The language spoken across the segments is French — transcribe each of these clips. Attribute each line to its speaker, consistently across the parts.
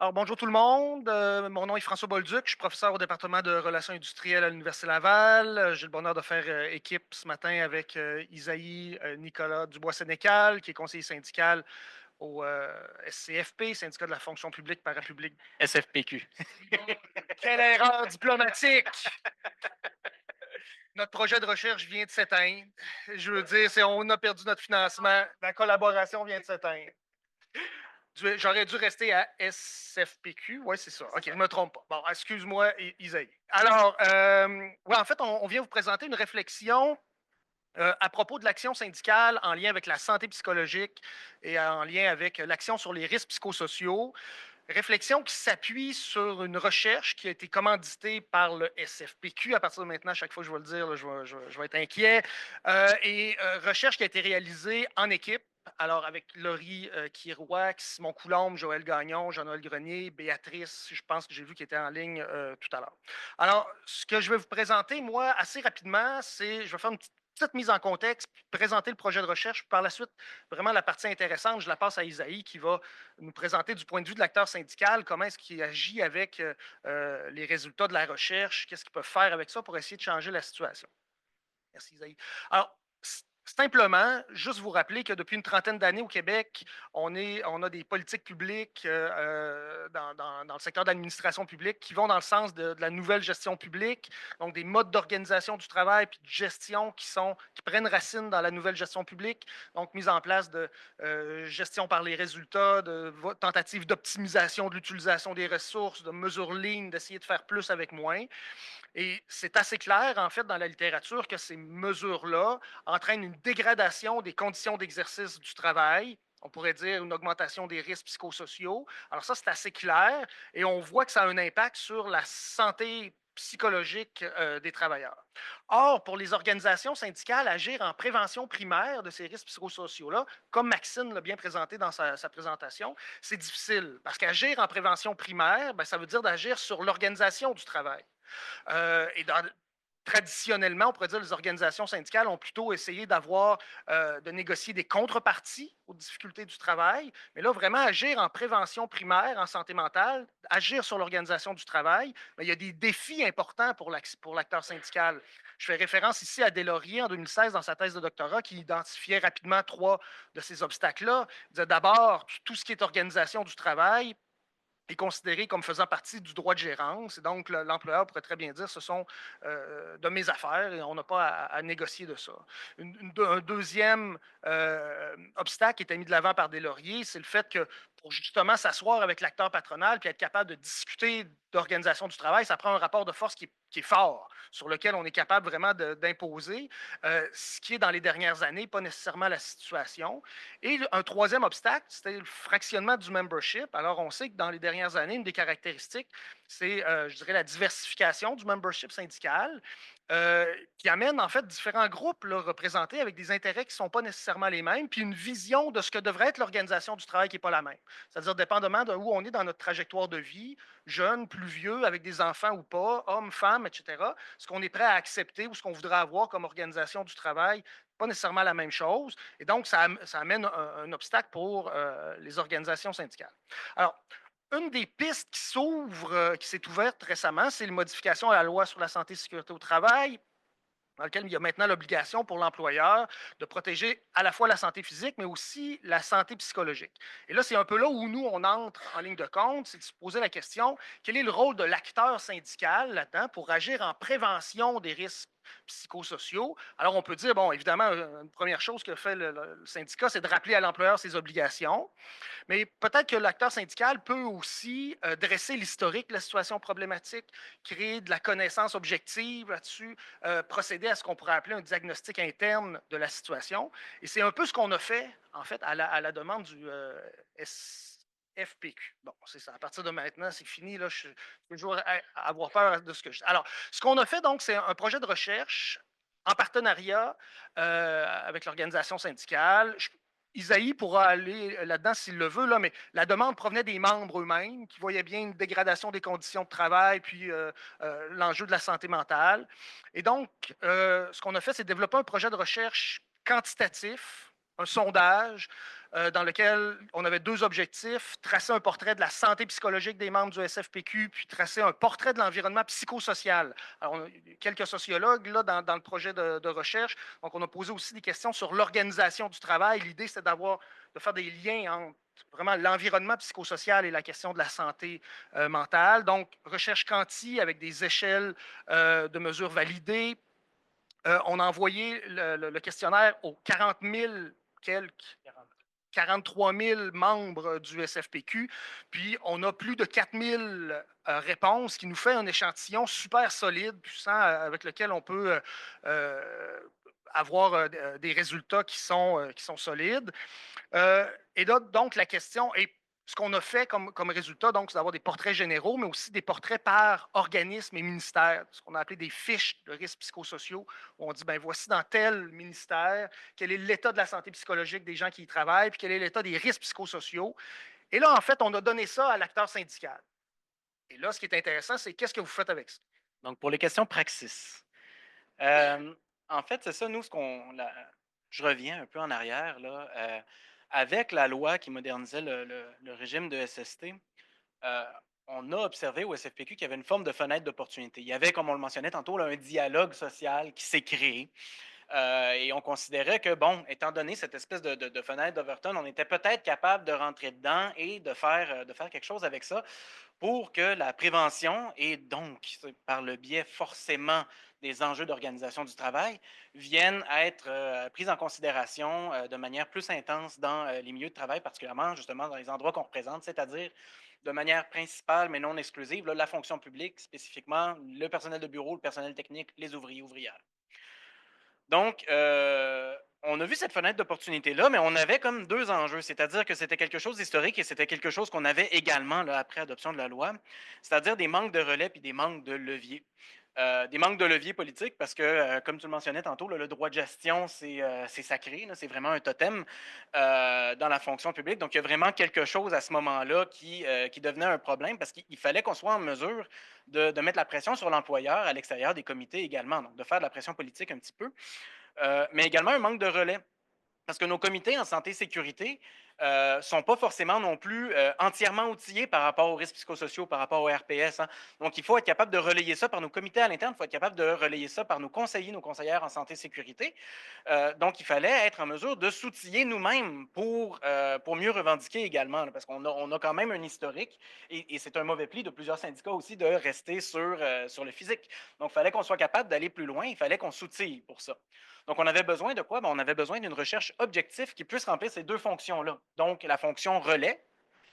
Speaker 1: Alors, bonjour tout le monde. Mon nom est François Bolduc. Je suis professeur au département de relations industrielles à l'Université Laval. J'ai le bonheur de faire équipe ce matin avec Isaïe Nicolas Dubois-Sénécal, qui est conseiller syndical au SCFP, Syndicat de la fonction publique parapublique.
Speaker 2: SFPQ.
Speaker 1: Quelle erreur diplomatique! Notre projet de recherche vient de s'éteindre. Je veux dire, on a perdu notre financement. La collaboration vient de s'éteindre. J'aurais dû rester à SFPQ. Oui, c'est ça. OK, je ne me trompe pas. Bon, excuse-moi, Isaïe. Alors, ouais, en fait, on vient vous présenter une réflexion à propos de l'action syndicale en lien avec la santé psychologique et en lien avec l'action sur les risques psychosociaux. Réflexion qui s'appuie sur une recherche qui a été commanditée par le SFPQ. À partir de maintenant, chaque fois que je vais le dire, là, je vais être inquiet. Recherche qui a été réalisée en équipe. Alors, avec Laurie Kirouac, Simon Coulombe, Joël Gagnon, Jean-Noël Grenier, Béatrice, je pense que j'ai vu qui était en ligne tout à l'heure. Alors, ce que je vais vous présenter, moi, assez rapidement, c'est, je vais faire une petite mise en contexte, puis présenter le projet de recherche. Puis par la suite, vraiment la partie intéressante, je la passe à Isaïe qui va nous présenter du point de vue de l'acteur syndical comment est-ce qu'il agit avec les résultats de la recherche, qu'est-ce qu'ils peuvent faire avec ça pour essayer de changer la situation. Merci, Isaïe. Alors, simplement, juste vous rappeler que depuis une trentaine d'années au Québec, on a des politiques publiques dans le secteur de l'administration publique qui vont dans le sens de la nouvelle gestion publique, donc des modes d'organisation du travail puis de gestion qui prennent racine dans la nouvelle gestion publique, donc mise en place de gestion par les résultats, de tentatives d'optimisation de l'utilisation des ressources, de mesures lignes, d'essayer de faire plus avec moins. Et c'est assez clair, en fait, dans la littérature que ces mesures-là entraînent une dégradation des conditions d'exercice du travail. On pourrait dire une augmentation des risques psychosociaux. Alors ça, c'est assez clair et on voit que ça a un impact sur la santé psychologique des travailleurs. Or, pour les organisations syndicales, agir en prévention primaire de ces risques psychosociaux-là, comme Maxine l'a bien présenté dans sa présentation, c'est difficile parce qu'agir en prévention primaire, ben, ça veut dire d'agir sur l'organisation du travail. Traditionnellement, on pourrait dire que les organisations syndicales ont plutôt essayé de négocier des contreparties aux difficultés du travail. Mais là, vraiment agir en prévention primaire, en santé mentale, agir sur l'organisation du travail, mais il y a des défis importants pour l'acteur syndical. Je fais référence ici à Deslauriers en 2016 dans sa thèse de doctorat qui identifiait rapidement trois de ces obstacles-là. Il disait d'abord tout ce qui est organisation du travail, est considéré comme faisant partie du droit de gérance. Et donc, l'employeur pourrait très bien dire ce sont de mes affaires et on n'a pas à négocier de ça. Un deuxième obstacle qui était mis de l'avant par Deslauriers, c'est le fait que pour justement s'asseoir avec l'acteur patronal puis être capable de discuter d'organisation du travail, ça prend un rapport de force qui est fort, sur lequel on est capable vraiment d'imposer, ce qui est dans les dernières années pas nécessairement la situation. Et un troisième obstacle, c'était le fractionnement du membership. Alors, on sait que dans les dernières années, une des caractéristiques, c'est, je dirais, la diversification du membership syndical, qui amène en fait différents groupes là, représentés avec des intérêts qui ne sont pas nécessairement les mêmes, puis une vision de ce que devrait être l'organisation du travail qui n'est pas la même. C'est-à-dire, dépendamment de où on est dans notre trajectoire de vie, jeune, plus vieux, avec des enfants ou pas, hommes, femmes, etc., ce qu'on est prêt à accepter ou ce qu'on voudrait avoir comme organisation du travail, pas nécessairement la même chose. Et donc, ça amène un obstacle pour les organisations syndicales. Alors, une des pistes qui s'ouvre, qui s'est ouverte récemment, c'est une modification à la loi sur la santé et sécurité au travail, dans lequel il y a maintenant l'obligation pour l'employeur de protéger à la fois la santé physique, mais aussi la santé psychologique. Et là, c'est un peu là où nous, on entre en ligne de compte, c'est de se poser la question, quel est le rôle de l'acteur syndical là-dedans pour agir en prévention des risques psychosociaux? Alors, on peut dire, bon, évidemment, une première chose que fait le syndicat, c'est de rappeler à l'employeur ses obligations. Mais peut-être que l'acteur syndical peut aussi dresser l'historique de la situation problématique, créer de la connaissance objective là-dessus, procéder à ce qu'on pourrait appeler un diagnostic interne de la situation. Et c'est un peu ce qu'on a fait, en fait, à la demande du SFPQ. Bon, c'est ça. À partir de maintenant, c'est fini. Là, je peux toujours avoir peur de ce que je dis. Alors, ce qu'on a fait, donc, c'est un projet de recherche en partenariat avec l'organisation syndicale. Isaïe pourra aller là-dedans s'il le veut, là, mais la demande provenait des membres eux-mêmes qui voyaient bien une dégradation des conditions de travail, puis l'enjeu de la santé mentale. Et donc, ce qu'on a fait, c'est développer un projet de recherche quantitatif, un sondage, dans lequel on avait deux objectifs, tracer un portrait de la santé psychologique des membres du SFPQ, puis tracer un portrait de l'environnement psychosocial. Alors, on a quelques sociologues là, dans le projet de recherche, donc on a posé aussi des questions sur l'organisation du travail. L'idée, c'était de faire des liens entre vraiment l'environnement psychosocial et la question de la santé mentale. Donc, recherche quanti avec des échelles de mesures validées. On a envoyé le questionnaire aux 40 000 quelques 43 000 membres du SFPQ, puis on a plus de 4 000 réponses, qui nous fait un échantillon super solide, puissant, avec lequel on peut avoir des résultats qui sont solides. Et là, donc, la question est, ce qu'on a fait comme résultat, donc, c'est d'avoir des portraits généraux, mais aussi des portraits par organisme et ministère, ce qu'on a appelé des fiches de risques psychosociaux, où on dit, ben voici dans tel ministère, quel est l'état de la santé psychologique des gens qui y travaillent, puis quel est l'état des risques psychosociaux. Et là, en fait, on a donné ça à l'acteur syndical. Et là, ce qui est intéressant, c'est qu'est-ce que vous faites avec ça?
Speaker 2: Donc, pour les questions praxis, euh, en fait, c'est ça, nous, je reviens un peu en arrière, là, avec la loi qui modernisait le régime de SST, euh, on a observé au SFPQ qu'il y avait une forme de fenêtre d'opportunité. Il y avait, comme on le mentionnait tantôt, là, un dialogue social qui s'est créé. Et on considérait que, bon, étant donné cette espèce de fenêtre d'Overton, on était peut-être capable de rentrer dedans et de faire quelque chose avec ça pour que la prévention, et donc par le biais forcément des enjeux d'organisation du travail, viennent à être prises en considération de manière plus intense dans les milieux de travail, particulièrement justement dans les endroits qu'on représente, c'est-à-dire de manière principale mais non exclusive, là, la fonction publique, spécifiquement le personnel de bureau, le personnel technique, les ouvriers, ouvrières. Donc, on a vu cette fenêtre d'opportunité-là, mais on avait comme deux enjeux, c'est-à-dire que c'était quelque chose d'historique et c'était quelque chose qu'on avait également là, après adoption de la loi, c'est-à-dire des manques de relais puis des manques de levier. Des manques de levier politique parce que, comme tu le mentionnais tantôt, là, le droit de gestion, c'est sacré, c'est vraiment un totem dans la fonction publique. Donc, il y a vraiment quelque chose à ce moment-là qui devenait un problème parce qu'il fallait qu'on soit en mesure de mettre la pression sur l'employeur à l'extérieur des comités également, donc de faire de la pression politique un petit peu, mais également un manque de relais. Parce que nos comités en santé et sécurité ne sont pas forcément non plus entièrement outillés par rapport aux risques psychosociaux, par rapport au RPS. Hein. Donc, il faut être capable de relayer ça par nos comités à l'interne, il faut être capable de relayer ça par nos conseillers, nos conseillères en santé et sécurité. Donc, il fallait être en mesure de s'outiller nous-mêmes pour mieux revendiquer également, là, parce qu'on a quand même un historique, et c'est un mauvais pli de plusieurs syndicats aussi de rester sur le physique. Donc, il fallait qu'on soit capable d'aller plus loin, il fallait qu'on s'outille pour ça. Donc, on avait besoin de quoi? On avait besoin d'une recherche objective qui puisse remplir ces deux fonctions-là. Donc, la fonction relais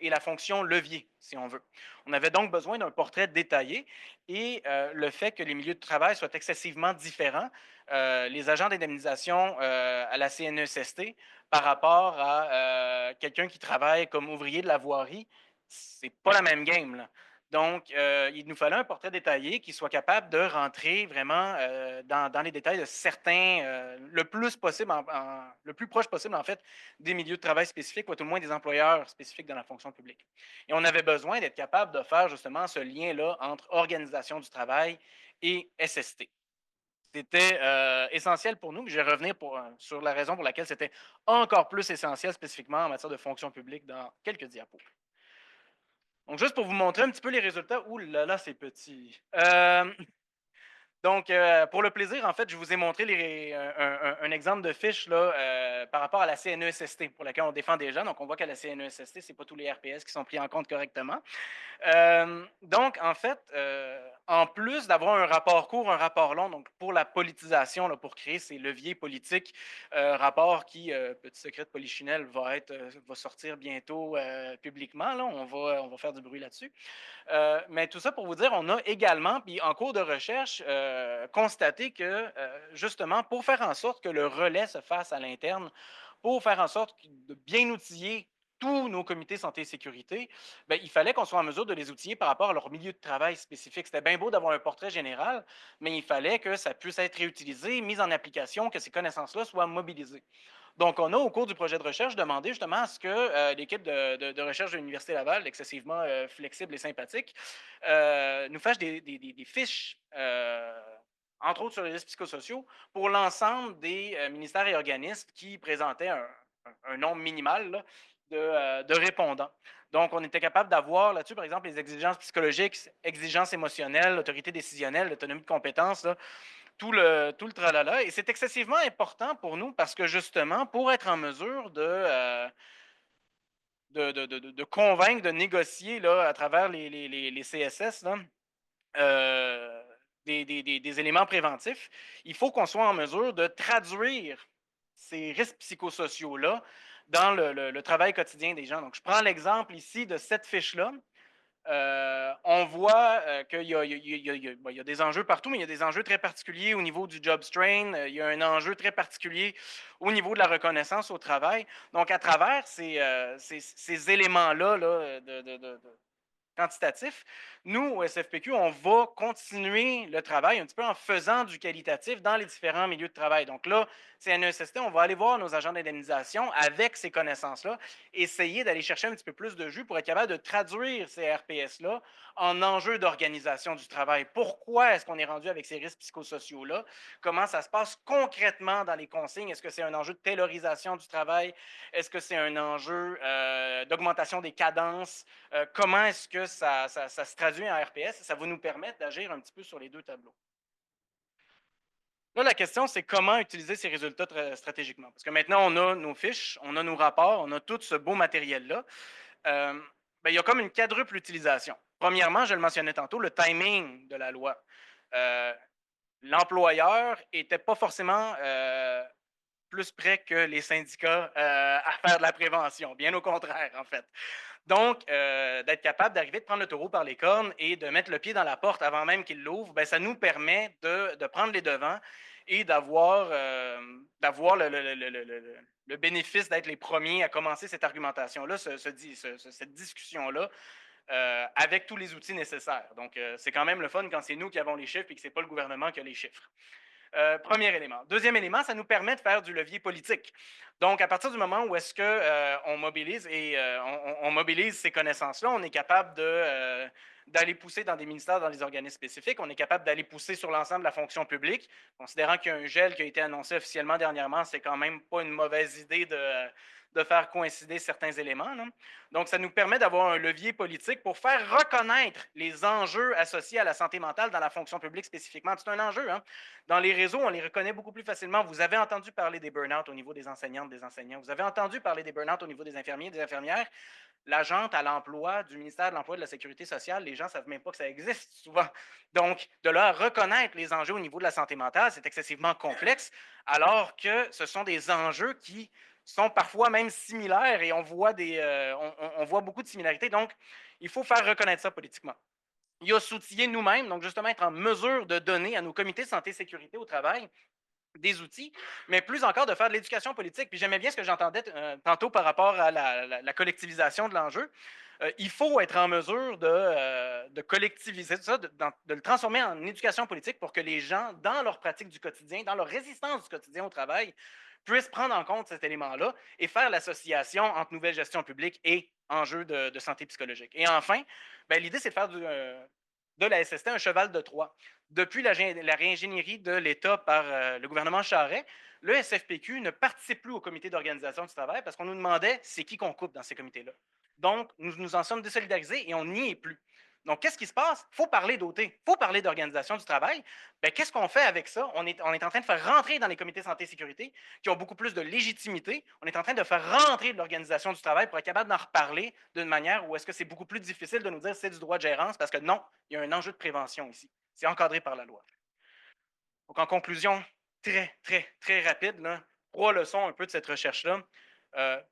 Speaker 2: et la fonction levier, si on veut. On avait donc besoin d'un portrait détaillé et le fait que les milieux de travail soient excessivement différents, les agents d'indemnisation à la CNESST par rapport à quelqu'un qui travaille comme ouvrier de la voirie, c'est pas la même game, là. Donc, il nous fallait un portrait détaillé qui soit capable de rentrer vraiment dans les détails de certains, le plus possible, le plus proche possible, en fait, des milieux de travail spécifiques, ou à tout le moins des employeurs spécifiques dans la fonction publique. Et on avait besoin d'être capable de faire justement ce lien-là entre organisation du travail et SST. C'était essentiel pour nous. Je vais revenir sur la raison pour laquelle c'était encore plus essentiel spécifiquement en matière de fonction publique dans quelques diapos. Donc, juste pour vous montrer un petit peu les résultats. Ouh là là, c'est petit. Donc, pour le plaisir, en fait, je vous ai montré un exemple de fiche là, par rapport à la CNESST, pour laquelle on défend déjà. Donc, on voit qu'à la CNESST, ce n'est pas tous les RPS qui sont pris en compte correctement. Donc, en fait, en plus d'avoir un rapport court, un rapport long, donc pour la politisation, là, pour créer ces leviers politiques, rapport qui, petit secret de Polichinelle, va sortir bientôt publiquement. Là, on va faire du bruit là-dessus. Mais tout ça pour vous dire, on a également, puis en cours de recherche, constaté que, justement, pour faire en sorte que le relais se fasse à l'interne, pour faire en sorte de bien outiller tous nos comités santé et sécurité, bien, il fallait qu'on soit en mesure de les outiller par rapport à leur milieu de travail spécifique. C'était bien beau d'avoir un portrait général, mais il fallait que ça puisse être réutilisé, mis en application, que ces connaissances-là soient mobilisées. Donc, on a, au cours du projet de recherche, demandé justement à ce que l'équipe de recherche de l'Université Laval, excessivement flexible et sympathique, nous fasse des fiches, entre autres sur les risques psychosociaux, pour l'ensemble des ministères et organismes qui présentaient un nombre minimal là, de répondants. Donc, on était capable d'avoir là-dessus, par exemple, les exigences psychologiques, exigences émotionnelles, l'autorité décisionnelle, l'autonomie de compétences, là, tout le tralala. Et c'est excessivement important pour nous parce que justement, pour être en mesure de convaincre, de négocier là, à travers les CSS, là, euh, des éléments préventifs, il faut qu'on soit en mesure de traduire ces risques psychosociaux-là dans le travail quotidien des gens. Donc, je prends l'exemple ici de cette fiche-là. On voit qu'il y a des enjeux partout, mais il y a des enjeux très particuliers au niveau du job strain. Il y a un enjeu très particulier au niveau de la reconnaissance au travail. Donc, à travers ces éléments-là là, quantitatif, nous, au SFPQ, on va continuer le travail un petit peu en faisant du qualitatif dans les différents milieux de travail. Donc là, c'est CNESST, on va aller voir nos agents d'indemnisation avec ces connaissances-là, essayer d'aller chercher un petit peu plus de jus pour être capable de traduire ces RPS-là en enjeux d'organisation du travail. Pourquoi est-ce qu'on est rendu avec ces risques psychosociaux-là? Comment ça se passe concrètement dans les consignes? Est-ce que c'est un enjeu de taylorisation du travail? Est-ce que c'est un enjeu d'augmentation des cadences? Comment est-ce que ça se traduit en RPS? Ça va nous permettre d'agir un petit peu sur les deux tableaux. Là, la question, c'est comment utiliser ces résultats stratégiquement. Parce que maintenant, on a nos fiches, on a nos rapports, on a tout ce beau matériel-là. Il y a comme une quadruple utilisation. Premièrement, je le mentionnais tantôt, le timing de la loi. L'employeur n'était pas forcément plus près que les syndicats à faire de la prévention. Bien au contraire, en fait. Donc, d'être capable d'arriver, de prendre le taureau par les cornes et de mettre le pied dans la porte avant même qu'il l'ouvre, ben, ça nous permet de prendre les devants et d'avoir le bénéfice d'être les premiers à commencer cette argumentation-là, cette discussion-là, avec tous les outils nécessaires. Donc, c'est quand même le fun quand c'est nous qui avons les chiffres et que ce n'est pas le gouvernement qui a les chiffres. Premier élément. Deuxième élément, ça nous permet de faire du levier politique. Donc, à partir du moment où est-ce que on mobilise et on mobilise ces connaissances-là, on est capable d'aller pousser dans des ministères, dans des organismes spécifiques. On est capable d'aller pousser sur l'ensemble de la fonction publique. Considérant qu'il y a un gel qui a été annoncé officiellement dernièrement, c'est quand même pas une mauvaise idée de faire coïncider certains éléments, là. Donc, ça nous permet d'avoir un levier politique pour faire reconnaître les enjeux associés à la santé mentale dans la fonction publique spécifiquement. C'est un enjeu, hein? Dans les réseaux, on les reconnaît beaucoup plus facilement. Vous avez entendu parler des burn-out au niveau des enseignantes, des enseignants. Vous avez entendu parler des burn-out au niveau des infirmiers, des infirmières. L'agente à l'emploi du ministère de l'Emploi et de la Sécurité sociale, les gens ne savent même pas que ça existe souvent. Donc, de là à reconnaître les enjeux au niveau de la santé mentale, c'est excessivement complexe, alors que ce sont des enjeux qui sont parfois même similaires et on voit beaucoup de similarités. Donc, il faut faire reconnaître ça politiquement. Il y a s'outiller nous-mêmes, donc justement être en mesure de donner à nos comités de santé et sécurité au travail des outils, mais plus encore de faire de l'éducation politique. Puis j'aimais bien ce que j'entendais tantôt par rapport à la collectivisation de l'enjeu. Il faut être en mesure de collectiviser ça, de le transformer en éducation politique pour que les gens, dans leur pratique du quotidien, dans leur résistance du quotidien au travail, puissent prendre en compte cet élément-là et faire l'association entre nouvelle gestion publique et enjeux de santé psychologique. Et enfin, ben, l'idée, c'est de faire de la SST un cheval de Troie. Depuis la réingénierie de l'État par le gouvernement Charest, le SFPQ ne participe plus au comité d'organisation du travail parce qu'on nous demandait c'est qui qu'on coupe dans ces comités-là. Donc, nous nous en sommes désolidarisés et on n'y est plus. Donc, qu'est-ce qui se passe? Il faut parler d'OT, il faut parler d'organisation du travail. Ben, qu'est-ce qu'on fait avec ça? On est en train de faire rentrer dans les comités santé et sécurité qui ont beaucoup plus de légitimité. On est en train de faire rentrer de l'organisation du travail pour être capable d'en reparler d'une manière où est-ce que c'est beaucoup plus difficile de nous dire c'est du droit de gérance parce que non, il y a un enjeu de prévention ici. C'est encadré par la loi. Donc, en conclusion, très, très, très rapide, là, 3 leçons un peu de cette recherche-là.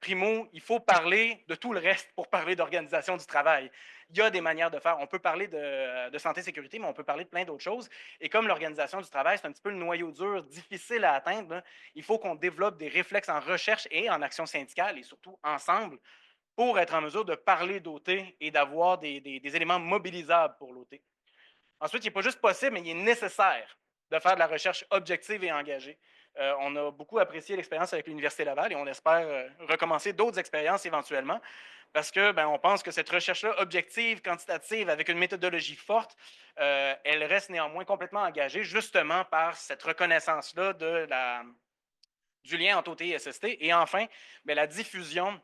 Speaker 2: Primo, il faut parler de tout le reste pour parler d'organisation du travail. Il y a des manières de faire. On peut parler de santé et sécurité, mais on peut parler de plein d'autres choses. Et comme l'organisation du travail, c'est un petit peu le noyau dur, difficile à atteindre, là, il faut qu'on développe des réflexes en recherche et en action syndicale, et surtout ensemble, pour être en mesure de parler d'OT et d'avoir des éléments mobilisables pour l'OT. Ensuite, il n'est pas juste possible, mais il est nécessaire de faire de la recherche objective et engagée. On a beaucoup apprécié l'expérience avec l'Université Laval et on espère recommencer d'autres expériences éventuellement parce que on pense que cette recherche-là, objective, quantitative, avec une méthodologie forte, elle reste néanmoins complètement engagée justement par cette reconnaissance-là du lien entre OT et SST. Et enfin, ben, la diffusion,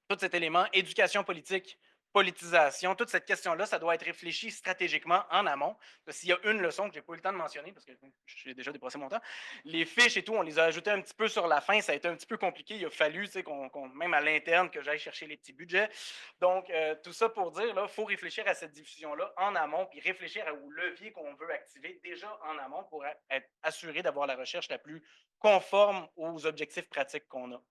Speaker 2: tout cet élément, éducation politique, politisation, toute cette question-là, ça doit être réfléchi stratégiquement en amont. S'il y a une leçon que je n'ai pas eu le temps de mentionner, parce que j'ai déjà dépassé mon temps, les fiches et tout, on les a ajoutées un petit peu sur la fin. Ça a été un petit peu compliqué. Il a fallu, même à l'interne, que j'aille chercher les petits budgets. Donc, tout ça pour dire, il faut réfléchir à cette diffusion-là en amont, puis réfléchir aux leviers qu'on veut activer déjà en amont pour être assuré d'avoir la recherche la plus conforme aux objectifs pratiques qu'on a.